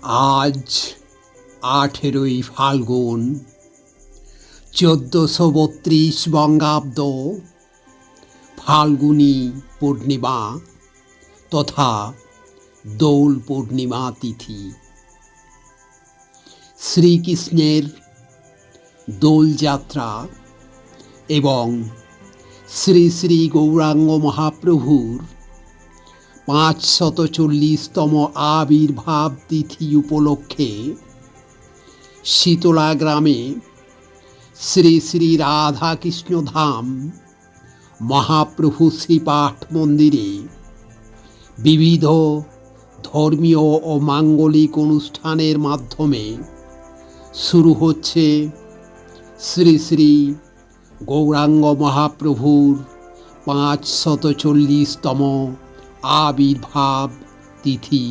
আজ 18ই ফাল্গুন 1432 বঙ্গাব্দ ফাল্গুনী পূর্ণিমা তথা দোল পূর্ণিমা তিথি। শ্রীকৃষ্ণের দোলযাত্রা এবং শ্রী শ্রী গৌরাঙ্গ মহাপ্রভুর 540তম আবির্ভাব তিথি উপলক্ষে শীতলা গ্রামে শ্রী শ্রী রাধাকৃষ্ণ ধাম মহাপ্রভু শ্রীপাঠ মন্দিরে বিবিধ ধর্মীয় ও মাঙ্গলিক অনুষ্ঠানের মাধ্যমে শুরু হচ্ছে শ্রী শ্রী গৌরাঙ্গ মহাপ্রভুর 540তম আবির্ভাব তিথি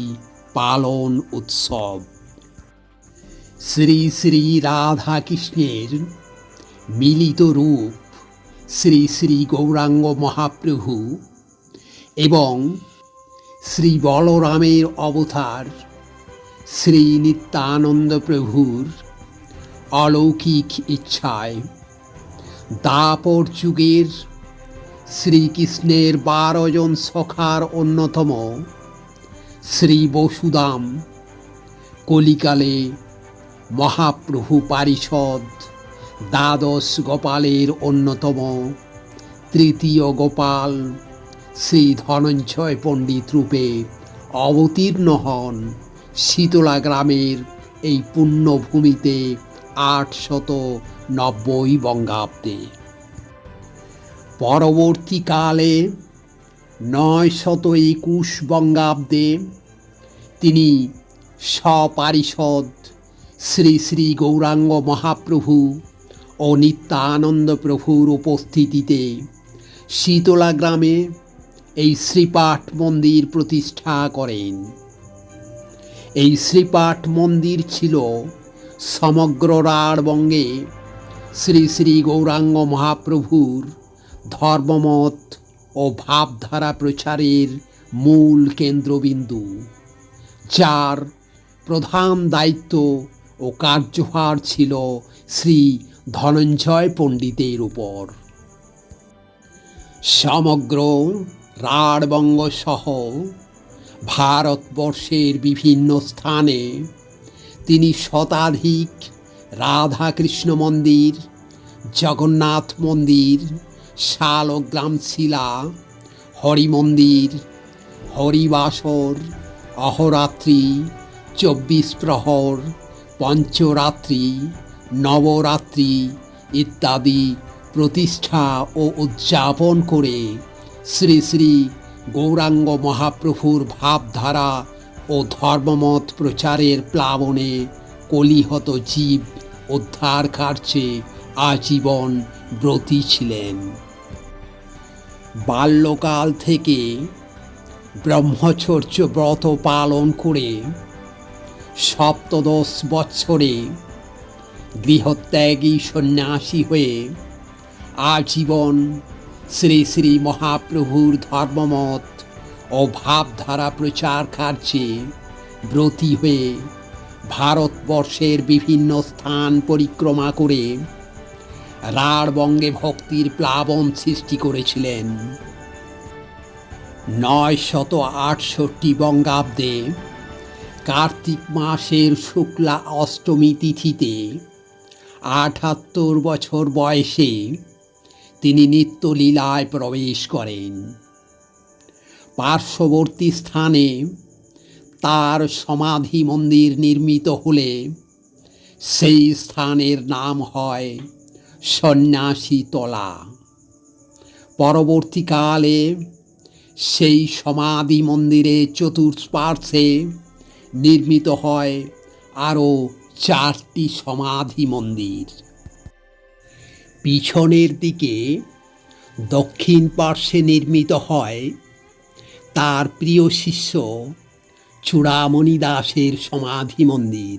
পালন উৎসব। শ্রী শ্রী রাধাকৃষ্ণের মিলিত রূপ শ্রী শ্রী গৌরাঙ্গ মহাপ্রভু এবং শ্রী বলরামের অবতার শ্রী নিত্যানন্দ প্রভুর অলৌকিক ইচ্ছায় দ্বাপর যুগের শ্রীকৃষ্ণের 12 জন সখার অন্যতম শ্রী বসুদাম কলিকালে মহাপ্রভু পারিষদ দ্বাদশ গোপালের অন্যতম তৃতীয় গোপাল শ্রী ধনঞ্জয় পণ্ডিত রূপে অবতীর্ণ হন শীতলা গ্রামের এই পুণ্যভূমিতে 890 বঙ্গাব্দে। পরবর্তীকালে 921 বঙ্গাব্দে তিনি সপারিষদ শ্রী শ্রী গৌরাঙ্গ মহাপ্রভু ও নিত্যানন্দ প্রভুর উপস্থিতিতে শীতলা গ্রামে এই শ্রীপাঠ মন্দির প্রতিষ্ঠা করেন। এই শ্রীপাঠ মন্দির ছিল সমগ্র রাঢ়বঙ্গে শ্রী শ্রী গৌরাঙ্গ মহাপ্রভুর ধর্মমত ও ভাবধারা প্রচারের মূল কেন্দ্রবিন্দু, যার প্রধান দায়িত্ব ও কার্যভার ছিল শ্রী ধনঞ্জয় পণ্ডিতের উপর। সমগ্র রাঢ়বঙ্গ সহ ভারতবর্ষের বিভিন্ন স্থানে তিনি শতাধিক রাধাকৃষ্ণ মন্দির, জগন্নাথ মন্দির, শালগ্রাম শিলা, হরি মন্দির, হরিবাসর, অহরাত্রি, 24 প্রহর, পঞ্চরাত্রি, নবরাত্রি ইত্যাদি প্রতিষ্ঠা ও উদযাপন করে শ্রী শ্রী গৌরাঙ্গ মহাপ্রভুর ভাবধারা ও ধর্মমত প্রচারের প্লাবনে কলিহত জীব উদ্ধার কার্যে আজীবন ব্রতী ছিলেন। বাল্যকাল থেকে ব্রহ্মচর্য ব্রত পালন করে 17 বৎসরে গৃহত্যাগী সন্ন্যাসী হয়ে আজীবন শ্রী শ্রী মহাপ্রভুর ধর্মমত ও ভাবধারা প্রচার কার্যে ব্রতী হয়ে ভারতবর্ষের বিভিন্ন স্থান পরিক্রমা করে রাঢ়বঙ্গে ভক্তির প্লাবন সৃষ্টি করেছিলেন। 968 বঙ্গাব্দে কার্তিক মাসের শুক্লা অষ্টমী তিথিতে 78 বছর বয়সে তিনি নিত্যলীলায় প্রবেশ করেন। পার্শ্ববর্তী স্থানে তার সমাধি মন্দির নির্মিত হলে সেই স্থানের নাম হয় সন্ন্যাসী তলা। পরবর্তীকালে সেই সমাধি মন্দিরে চতুষ্পার্শ্বে নির্মিত হয় আরও 4টি সমাধি মন্দির। পিছনের দিকে দক্ষিণ পার্শ্বে নির্মিত হয় তার প্রিয় শিষ্য চূড়ামণি দাসের সমাধি মন্দির।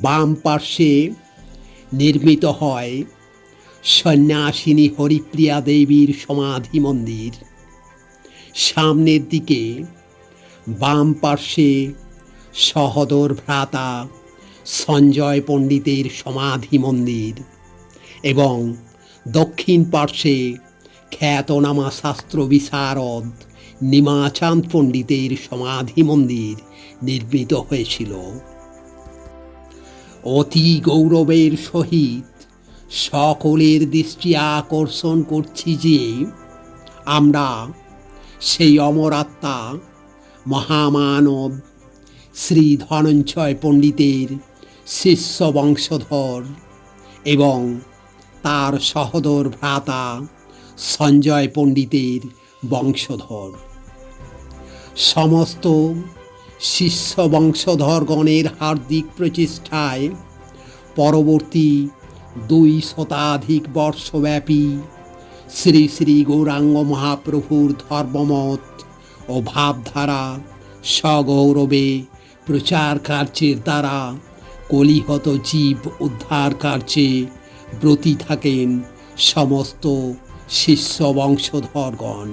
বাম পার্শ্বে নির্মিত হয় সন্ন্যাসিনী হরিপ্রিয়া দেবীর সমাধি মন্দির। সামনের দিকে বাম পার্শ্বে সহোদর ভ্রাতা সঞ্জয় পণ্ডিতের সমাধি মন্দির এবং দক্ষিণ পার্শ্বে খ্যাতনামা শাস্ত্র বিশারদ নিমাচাঁদ পণ্ডিতের সমাধি মন্দির নির্মিত হয়েছিল। অতি গৌরবের সহিত সকলের দৃষ্টি আকর্ষণ করছি যে আমরা সেই অমরাত্মা মহামানব শ্রী ধনঞ্জয় পণ্ডিতের শিষ্য বংশধর এবং তার সহোদর ভ্রাতা সঞ্জয় পণ্ডিতের বংশধর। সমস্ত শিষ্য বংশধরগণের হার্দিক প্রচেষ্টায় পরবর্তী 2 শতাধিক বর্ষব্যাপী শ্রী শ্রী গৌরাঙ্গ মহাপ্রভুর ধর্মমত ও ভাবধারা সগৌরবে প্রচার কার্যের দ্বারা কলিহত জীব উদ্ধার কার্যে ব্রতী থাকেন সমস্ত শিষ্য বংশধরগণ।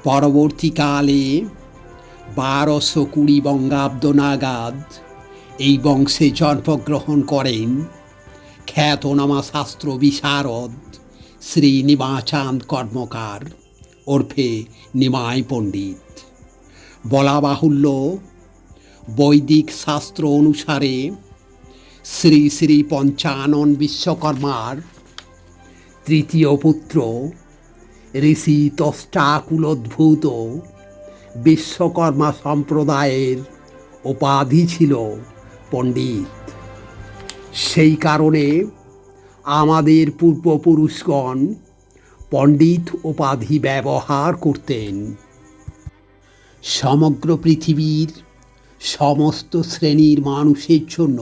পরবর্তীকালে 1220 বঙ্গাব্দ নাগাদ এই বংশে জন্মগ্রহণ করেন খ্যাতনামা শাস্ত্র বিশারদ শ্রী নিমাচাঁদ কর্মকার ওরফে নিমাই পণ্ডিত। বলা বাহুল্য, বৈদিক শাস্ত্র অনুসারে শ্রী শ্রী পঞ্চানন বিশ্বকর্মার তৃতীয় পুত্র ঋষি তষ্টাকুলোদ্ভূত বিশ্বকর্মা সম্প্রদায়ের উপাধি ছিল পণ্ডিত। সেই কারণে আমাদের পূর্বপুরুষগণ পণ্ডিত উপাধি ব্যবহার করতেন। সমগ্র পৃথিবীর সমস্ত শ্রেণীর মানুষের জন্য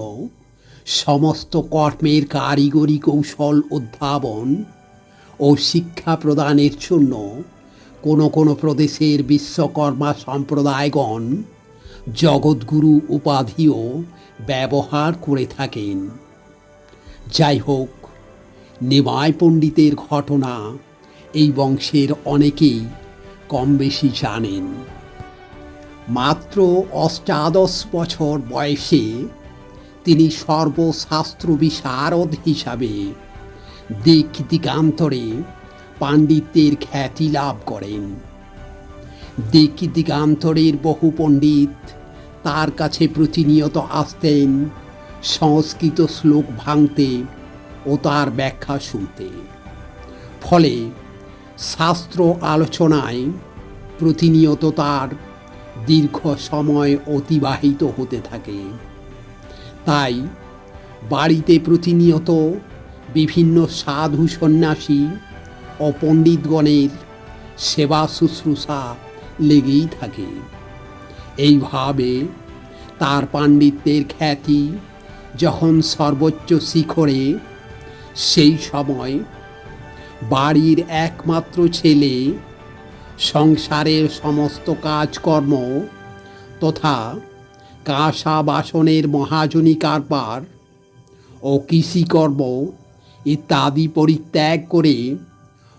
সমস্ত কর্মের কারিগরি কৌশল উদ্ভাবন ও শিক্ষা প্রদানের জন্য কোনো কোনো প্রদেশের বিশ্বকর্মা সম্প্রদায়গণ জগৎগুরু উপাধিও ব্যবহার করে থাকেন। যাই হোক, নিমাই পণ্ডিতের ঘটনা এই বংশের অনেকেই কম বেশি জানেন। মাত্র 18 বছর বয়সে তিনি সর্বশাস্ত্র বিশারদ হিসাবে দিক দিগান্তরে পাণ্ডিত্যের খ্যাতি লাভ করেন। দিক দিগান্তরের বহু পণ্ডিত তার কাছে প্রতিনিয়ত আসতেন সংস্কৃত শ্লোক ভাঙতে ও তার ব্যাখ্যা শুনতে। ফলে শাস্ত্র আলোচনায় প্রতিনিয়ত তার দীর্ঘ সময় অতিবাহিত হতে থাকে। তাই বাড়িতে প্রতিনিয়ত বিভিন্ন সাধু সন্ন্যাসী ও পণ্ডিতগণের সেবা শুশ্রূষা লেগেই থাকে। এইভাবে তার পাণ্ডিত্যের খ্যাতি যখন সর্বোচ্চ শিখরে, সেই সময় বাড়ির একমাত্র ছেলে সংসারের সমস্ত কাজকর্ম তথা কাঁসা বাসনের মহাজনী কারবার ও কৃষিকর্ম ইত্যাদি পরিত্যাগ করে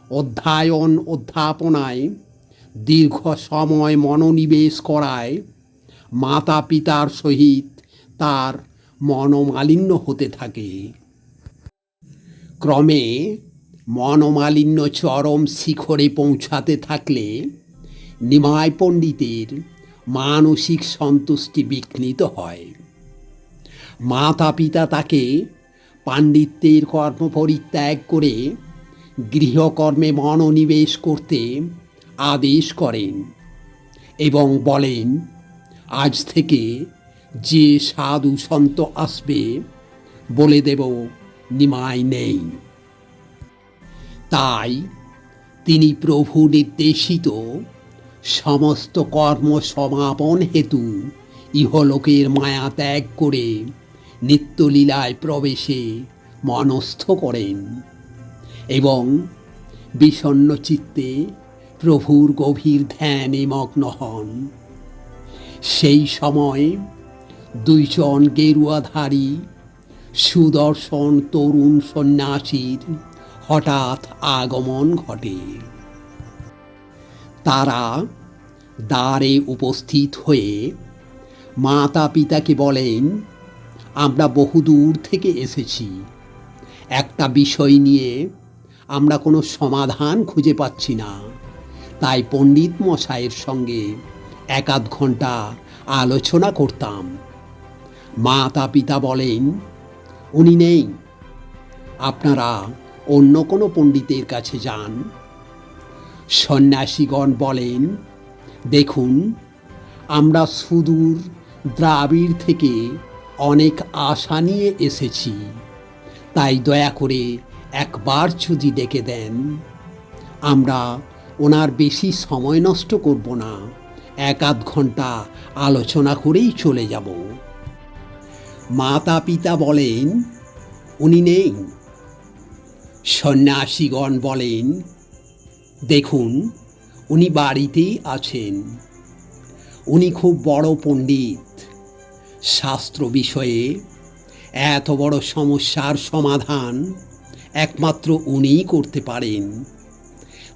অধ্যয়ন অধ্যাপনায় দীর্ঘ সময় মনোনিবেশ করায় মাতা পিতার সহিত তার মনোমালিন্য হতে থাকে। ক্রমে মনোমালিন্য চরম শিখরে পৌঁছাতে থাকলে নিমাই পণ্ডিতের মানসিক সন্তুষ্টি বিঘ্নিত হয়। মাতা পিতা তাকে পাণ্ডিত্যের কর্ম পরিত্যাগ করে গৃহকর্মে মনোনিবেশ করতে আদেশ করেন এবং বলেন, আজ থেকে যে সাধু সন্ত আসবে বলে দেব নিমাই নেই। তাই তিনি প্রভু নির্দেশিত সমস্ত কর্ম সমাপন হেতু ইহলোকের মায়া ত্যাগ করে নিত্যলীলায় প্রবেশে মনস্থ করেন এবং বিষণ্ণ চিত্তে প্রভুর গভীর ধ্যানে মগ্ন হন। সেই সময় 2 জন গেরুয়াধারী সুদর্শন তরুণ সন্ন্যাসীর হঠাৎ আগমন ঘটে। তারা দ্বারে উপস্থিত হয়ে মাতা পিতাকে বলেন, আমরা বহুদূর থেকে এসেছি, একটা বিষয় নিয়ে আমরা কোনো সমাধান খুঁজে পাচ্ছি না, তাই পণ্ডিত মশাইয়ের সঙ্গে 1-8 ঘন্টা আলোচনা করতাম। মাতা পিতা বলেন, উনি নেই, আপনারা অন্য কোনো পণ্ডিতের কাছে যান। সন্ন্যাসীগণ বলেন, দেখুন, আমরা সুদূর দ্রাবিড় থেকে অনেক আশা নিয়ে এসেছি, তাই দয়া করে একবার যদি ডেকে দেন, আমরা ওনার বেশি সময় নষ্ট করব না, 1-8 ঘন্টা আলোচনা করেই চলে যাব। মাতা পিতা বলেন, উনি নেই। সন্ন্যাসীগণ বলেন, দেখুন, উনি বাড়িতেই আছেন, উনি খুব বড় পণ্ডিত, শাস্ত্র বিষয়ে এত বড় সমস্যার সমাধান একমাত্র উনিই করতে পারেন,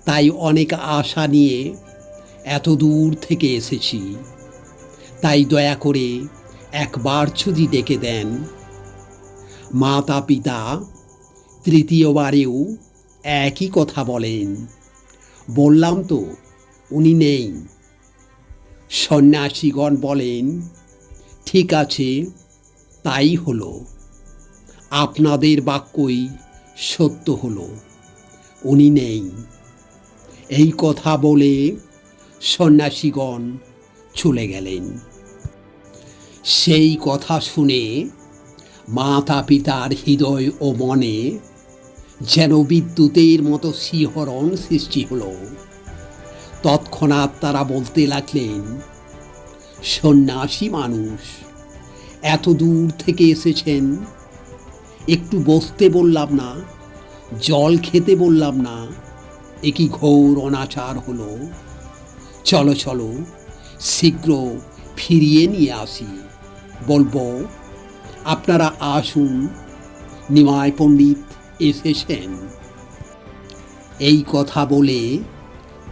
তাই অনেক আশা নিয়ে এত দূর থেকে এসেছি, তাই দয়া করে একবার যদি ডেকে দেন। মাতা পিতা তৃতীয়বারেও একই কথা বলেন, বললাম তো উনি নেই। সন্ন্যাসীগণ বলেন, ঠিক আছে, তাই হলো, আপনাদের বাক্যই সত্য হলো, উনি নেই। এই কথা বলে সন্ন্যাসীগণ চলে গেলেন। সেই কথা শুনে মাতা পিতার হৃদয় ও মনে যেন বিদ্যুতের মতো শিহরণ সৃষ্টি হলো। তৎক্ষণাৎ তারা বলতে লাগলেন, সন্ন্যাসী মানুষ, এত দূর থেকে এসেছেন, একটু বসতে বললাম না, জল খেতে বললাম না, এ কি ঘোর অনাচার হলো। চলো চলো, শীঘ্র ফিরিয়ে নিয়ে আসি, বলবো আপনারা আসুন, নিমাই পণ্ডিত এসেছেন। এই কথা বলে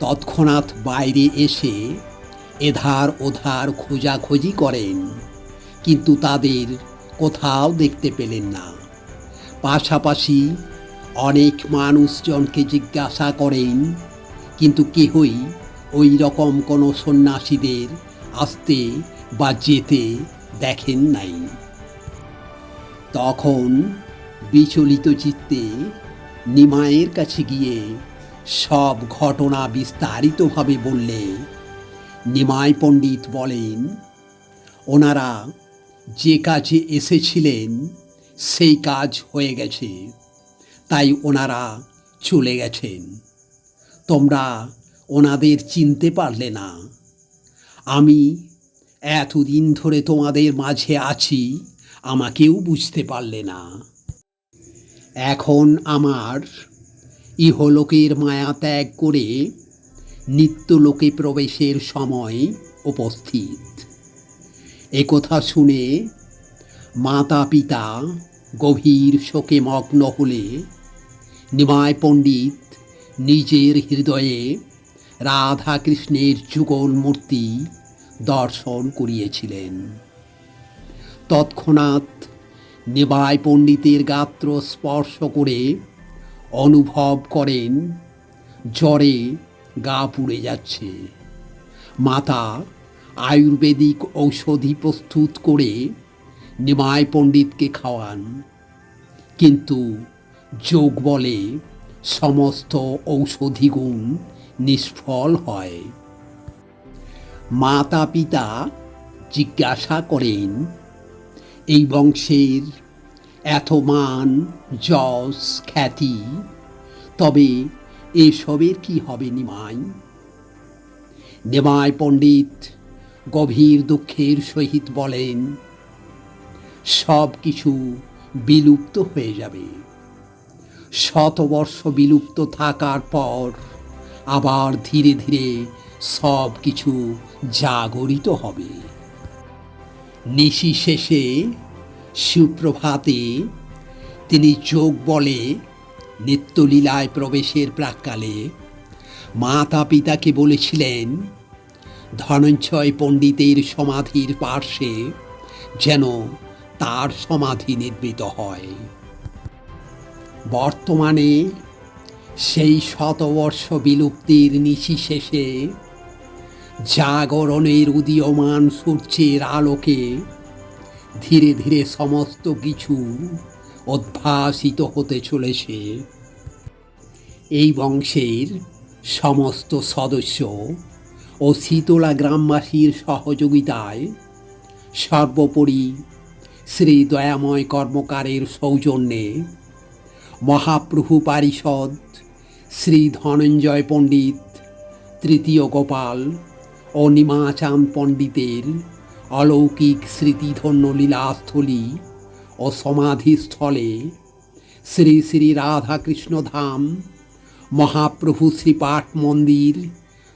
তৎক্ষণাৎ বাইরে এসে এধার ওধার খোঁজাখুঁজি করেন, কিন্তু তাদের কোথাও দেখতে পেলেন না। পাশাপাশি অনেক মানুষজনকে জিজ্ঞাসা করেন, কিন্তু কেহই ওই রকম কোনো সন্ন্যাসীদের আসতে বা যেতে দেখেন নাই। তখন বিচলিত চিত্তে নিমাইয়ের কাছে গিয়ে সব ঘটনা বিস্তারিতভাবে বললে নিমাই পণ্ডিত বলেন, ওনারা যে কাজে এসেছিলেন সেই কাজ হয়ে গেছে, তাই ওনারা চলে গেছেন। তোমরা ওনাদের চিনতে পারলে না। আমি এতদিন ধরে তোমাদের মাঝে আছি, আমাকেও বুঝতে পারলে না। এখন আমার ইহলোকের মায়া ত্যাগ করে নিত্যলোকে প্রবেশের সময় উপস্থিত। একথা শুনে মাতা পিতা গভীর শোকে মগ্ন হলে নিমাই পণ্ডিত নিজের হৃদয়ে রাধা কৃষ্ণের যুগল মূর্তি দর্শন করিয়েছিলেন। তৎক্ষণাৎ নিমাই পণ্ডিতের গাত্র স্পর্শ করে অনুভব করেন জ্বরে গা পুড়ে যাচ্ছে। মাতা আয়ুর্বেদিক ঔষধি প্রস্তুত করে নিমাই পণ্ডিতকে খাওয়ান, কিন্তু যোগ বলে সমস্ত ঔষধি গুণ নিষ্ফল হয়। মাতা পিতা জিজ্ঞাসা করেন, এই বংশের এত মান যশ খ্যাতি, তবে এসবের কি হবে নিমাই? নিমাই পণ্ডিত গভীর দুঃখের সহিত বলেন, সব কিছু বিলুপ্ত হয়ে যাবে। শতবর্ষ বিলুপ্ত থাকার পর আবার ধীরে ধীরে সব কিছু জাগরিত হবে। নিশি শেষে সুপ্রভাতে তিনি যোগ বলে নিত্যলীলায় প্রবেশের প্রাক্কালে মাতা পিতাকে বলেছিলেন, ধনঞ্জয় পণ্ডিতের সমাধির পার্শ্বে যেন তার সমাধি নির্মিত হয়। বর্তমানে সেই শতবর্ষ বিলুপ্তির নিশি শেষে জাগরণের উদীয়মান সূর্যের আলোকে ধীরে ধীরে সমস্ত কিছু উদ্ভাসিত হতে চলেছে। এই বংশের সমস্ত সদস্য ও শীতলা গ্রামবাসীর সহযোগিতায়, সর্বোপরি শ্রী দয়াময় কর্মকারের সৌজন্যে মহাপ্রভু পারিষদ শ্রী ধনঞ্জয় পণ্ডিত, তৃতীয় গোপাল ও নিমাচাঁদ পণ্ডিতের অলৌকিক স্মৃতিধন্য লীলাস্থলী ও সমাধিস্থলে শ্রী শ্রী রাধাকৃষ্ণ ধাম মহাপ্রভু শ্রীপাঠ মন্দির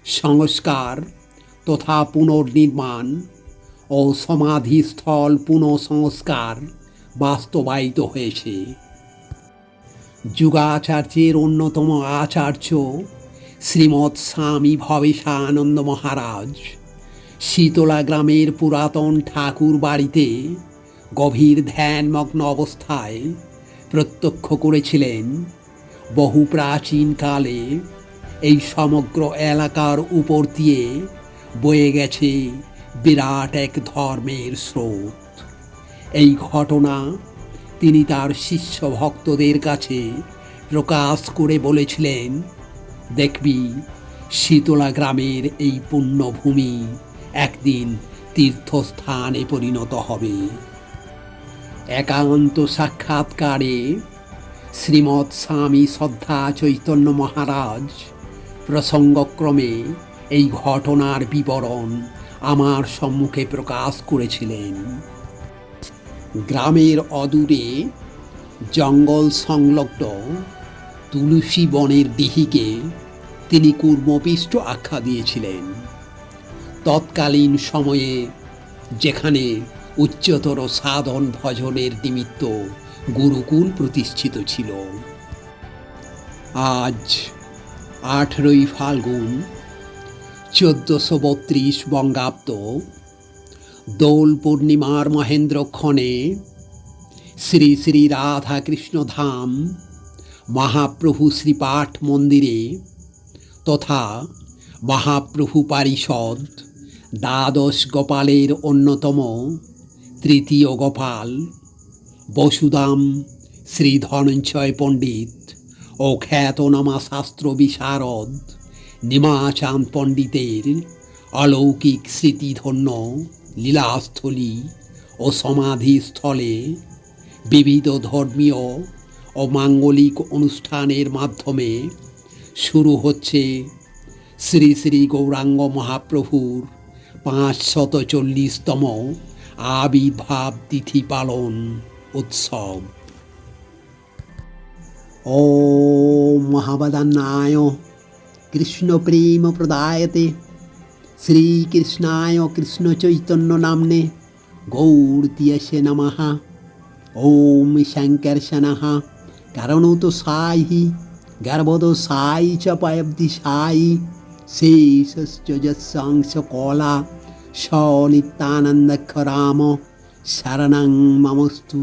সংস্কার তথা পুনর্নির্মাণ ও সমাধিস্থল পুনঃসংস্কার বাস্তবায়িত হয়েছে। যুগাচার্যের অন্যতম আচার্য শ্রীমৎ স্বামী ভবেশানন্দ মহারাজ শীতলা গ্রামের পুরাতন ঠাকুর বাড়িতে গভীর ধ্যানমগ্ন অবস্থায় প্রত্যক্ষ করেছিলেন বহু প্রাচীনকালে এই সমগ্র এলাকার উপর দিয়ে বয়ে গেছে বিরাট এক ধর্মের স্রোত। এই ঘটনা তিনি তার শিষ্য ভক্তদের কাছে প্রকাশ করে বলেছিলেন, দেখবি শীতলা গ্রামের এই পুণ্যভূমি একদিন তীর্থস্থানে পরিণত হবে। একান্ত সাক্ষাৎকারে শ্রীমৎ স্বামী শ্রদ্ধা চৈতন্য মহারাজ প্রসঙ্গক্রমে এই ঘটনার বিবরণ আমার সম্মুখে প্রকাশ করেছিলেন। গ্রামের অদূরে জঙ্গল সংলগ্ন তুলসী বনের দিহিকে তিনি কূর্মপিষ্ট আখ্যা দিয়েছিলেন। তৎকালীন সময়ে যেখানে উচ্চতর সাধন ভজনের নিমিত্ত গুরুকুল প্রতিষ্ঠিত ছিল। আজ 18ই ফাল্গুন 1432 বঙ্গাব্দ দোল পূর্ণিমার মহেন্দ্রক্ষণে শ্রী শ্রী রাধাকৃষ্ণ ধাম মহাপ্রভু শ্রীপাঠ মন্দিরে তথা মহাপ্রভু পারিষদ দ্বাদশ গোপালের অন্যতম তৃতীয় গোপাল বসুদাম শ্রী ধনঞ্জয় পণ্ডিত ও খ্যাতনামা শাস্ত্র বিশারদ নিমাচাঁদ পণ্ডিতের অলৌকিক স্মৃতিধন্য লীলাস্থলী ও সমাধিস্থলে বিবিধ ধর্মীয় ও মাঙ্গলিক অনুষ্ঠানের মাধ্যমে শুরু হচ্ছে শ্রী শ্রী গৌরাঙ্গ মহাপ্রভুর 540তম আবির্ভাব তিথি পালন উৎসব। ওম মহাবদান্নায় কৃষ্ণ প্রেম প্রদায়তে শ্রীকৃষ্ণায় কৃষ্ণ চৈতন্য নাম্নে গৌরতীয়সে নমঃ। ওম শঙ্কর্ষণঃ কারণোতো সাই গর্ভদোষাই চ পয়ব্দিশাই শেষশ্চ যৎসাংশ কলা স নিত্যানন্দক্ষরাম শরণং মমস্তু।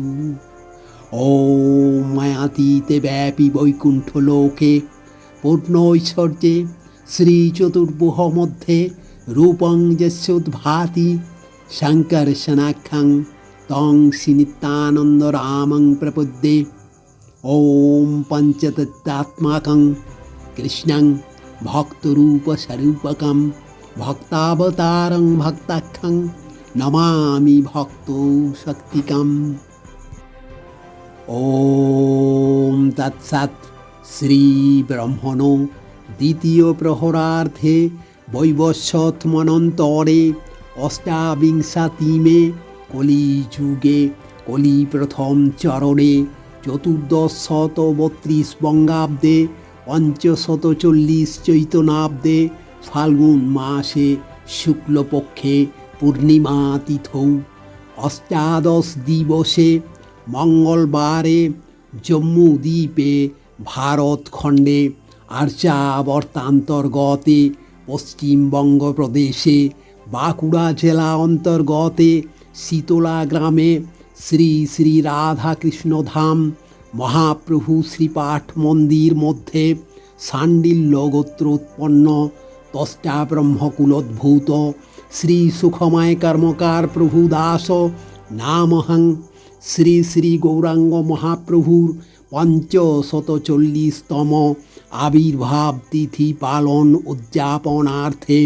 ওম মায়াতীতে ব্যাপী বৈকুণ্ঠ লোকে পূর্ণৈশ্বর্যে শ্রীচতুর্ভুহ মধ্যে রূপং যস্যোদ্ভাতি শঙ্কর্ষণাখ্যং তং শ্রী নিত্যানন্দ রামং প্রপদ্যে। ওম পঞ্চতত্ত্বাত্মাকং কৃষ্ণং ভক্তরূপস্বরূপকং ভক্তাবতারং ভক্তাখ্যং নমামি ভক্তো শক্তিকম। ওম তৎসৎ। শ্রী ব্রহ্মণো দ্বিতীয় প্রহরার্ধে বৈবস্বত মনন্তরে অষ্টাবিংশতিমে কলিযুগে কলি প্রথম চরণে 1432 বঙ্গাব্দে 540 চৈতনাব্দে ফাল্গুন মাসে শুক্লপক্ষে পূর্ণিমা তিথৌ অষ্টাদশ দিবসে মঙ্গলবারে জম্মু দ্বীপে ভারতখণ্ডে আর্যাবর্তান্তর্গতে পশ্চিমবঙ্গ প্রদেশে বাঁকুড়া জেলা অন্তর্গতে শীতলা গ্রামে শ্রী শ্রী রাধাকৃষ্ণ ধাম মহাপ্রভু শ্রীপাঠ মন্দির মধ্যে সাণ্ডিল্য গোত্র উৎপন্ন তষ্টা ব্রহ্মকুলোদ্ভূত শ্রী সুখময় কর্মকার প্রভু দাস নামহং শ্রী শ্রী গৌরাঙ্গ মহাপ্রভুর ৫৪০তম আবির্ভাব তিথি পালন উদযাপনার্থে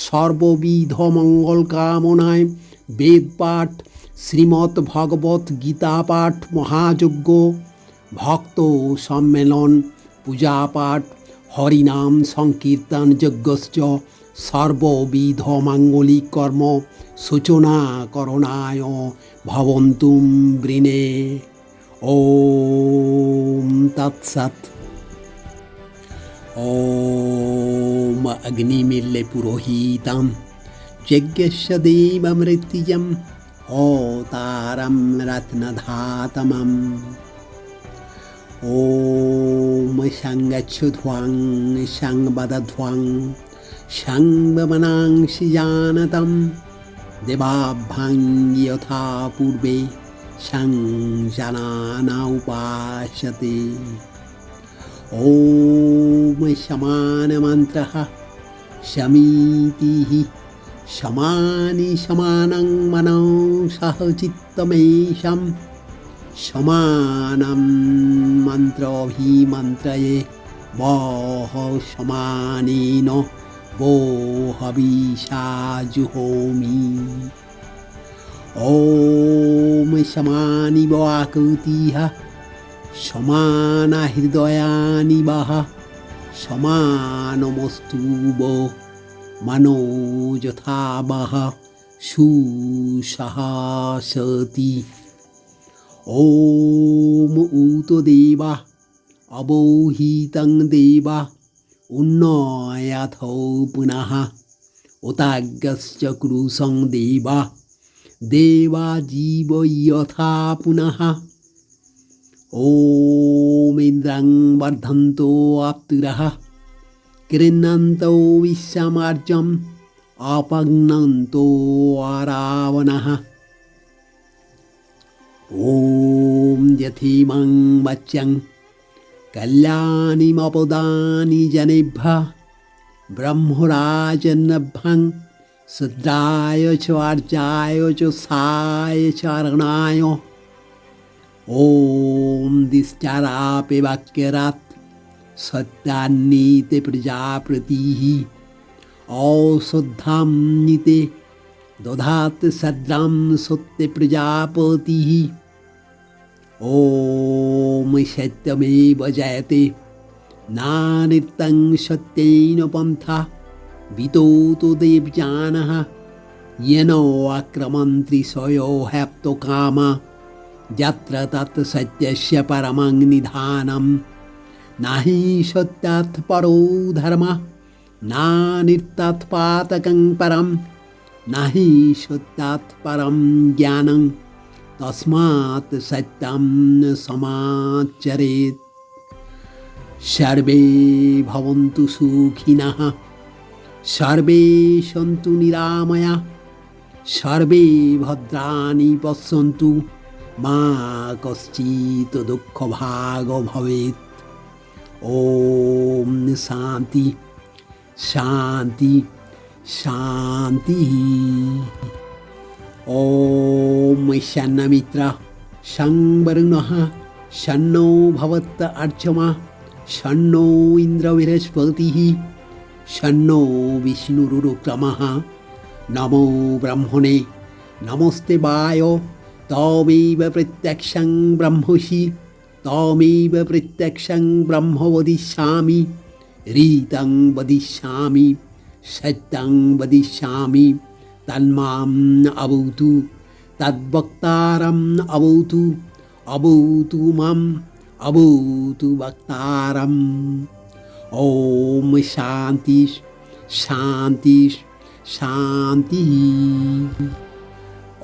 সর্ববিধ মঙ্গল কামনায় বেদপাঠ, শ্রীমদ্ ভগবত গীতা পাঠ, মহাযজ্ঞ, ভক্ত সম্মেলন, পূজাপাঠ, হরিনাম সংকীর্তন যজ্ঞশ্চ সর্ববিধ মাঙ্গলিক কর্ম সূচনা করণায় ভবন্তুম বৃণে। ওম তৎসৎ। ওম অগ্নিমিল্লে পুরোহিতম যজ্ঞস্য দেবমৃত্যুজম হোতারম রত্নধাতমম। ওম সংগচ্ছধ্বং সংবদধ্বং সংবমনাংসি জানতম দেবাভ্যাং যথা পূর্বে সংজানানা উপাসতে। ওম সমানমন্ত্রঃ শমিতিঃ সমানি সমানং মনসঃ চিত্তমেষাং সমানম মন্ত্রভিমন্ত্রয়ে বহ সমানেন वो हविषा जुहोमि। ओम समानि वाकुतिः समाना हृदयानि वः समानमस्तु वो मनो यथा वः सुसहसति। ओम उतो देवा अवोहितं देवा उन्नयाथो पुनः उताग्यश्च क्रूसं देवा देवा जीव यथा पुनः। ओम इन्द्रं वर्धन्तो अप्तुरः कृण्णन्तो विश्वमार्जम् अपघ्नन्तो रावणः। ओम यथेमं वच्यं कल्याणिमपदानि जनेभ्यः ब्रह्मराजन्नभ्यं शूद्राय च आर्याय च साय च अरणाय। ओम दिश्चारापे वाक्यरात् सत्यान्नीते प्रजापतिः औषधां नीते दधात् सद्रां सत्ते प्रजापतिः। ओम सत्यमेव जयते नानिर्तं सत्येन पन्था वितोतो देवजानः येन आक्रमन्ति स्वयो हैप्तकामा यत्र तत् सत्यस्य परमं निधानं नहि सत्यात् परो धर्मः नानिर्तत् पातकं परं नहि सत्यात् परं ज्ञानं तस्मात् सत्यं समाचरेत्। सर्वे भवन्तु सुखिनः सर्वे सन्तु निरामया सर्वे भद्राणि पश्यन्तु मा कश्चित् दुःखभाग् भवेत्। ओम शान्ति शान्ति शान्तिः। ओम शन्नमित्र संवरुणः शन्नो भवत् अर्चमा शन्नो इन्द्र बृहस्पतिः शन्नो विष्णुरुक्रमः। नमो ब्रह्मणे नमस्ते वाय तमेव प्रत्यक्षं ब्रह्मसि तमेव प्रत्यक्षं ब्रह्म वदिष्यामि रीतं वदिष्यामि सत्यं वदिष्यामि तन्माम् अवतु तद्वक्तारम् अवतु अवतु माम् अवतु वक्तारम्। ओम शान्ति शान्ति शान्तिः।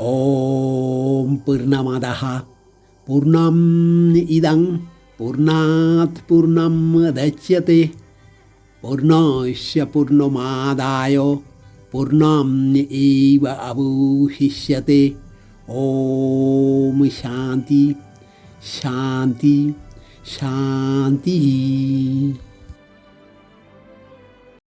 ओम पूर्णमदः पूर्णम् इदं पूर्णात् पूर्णमुदच्यते पूर्णस्य पूर्णमादाय পূর্ণম এব অবশিষ্যতে। ওম শান্তি শান্তি শান্তি।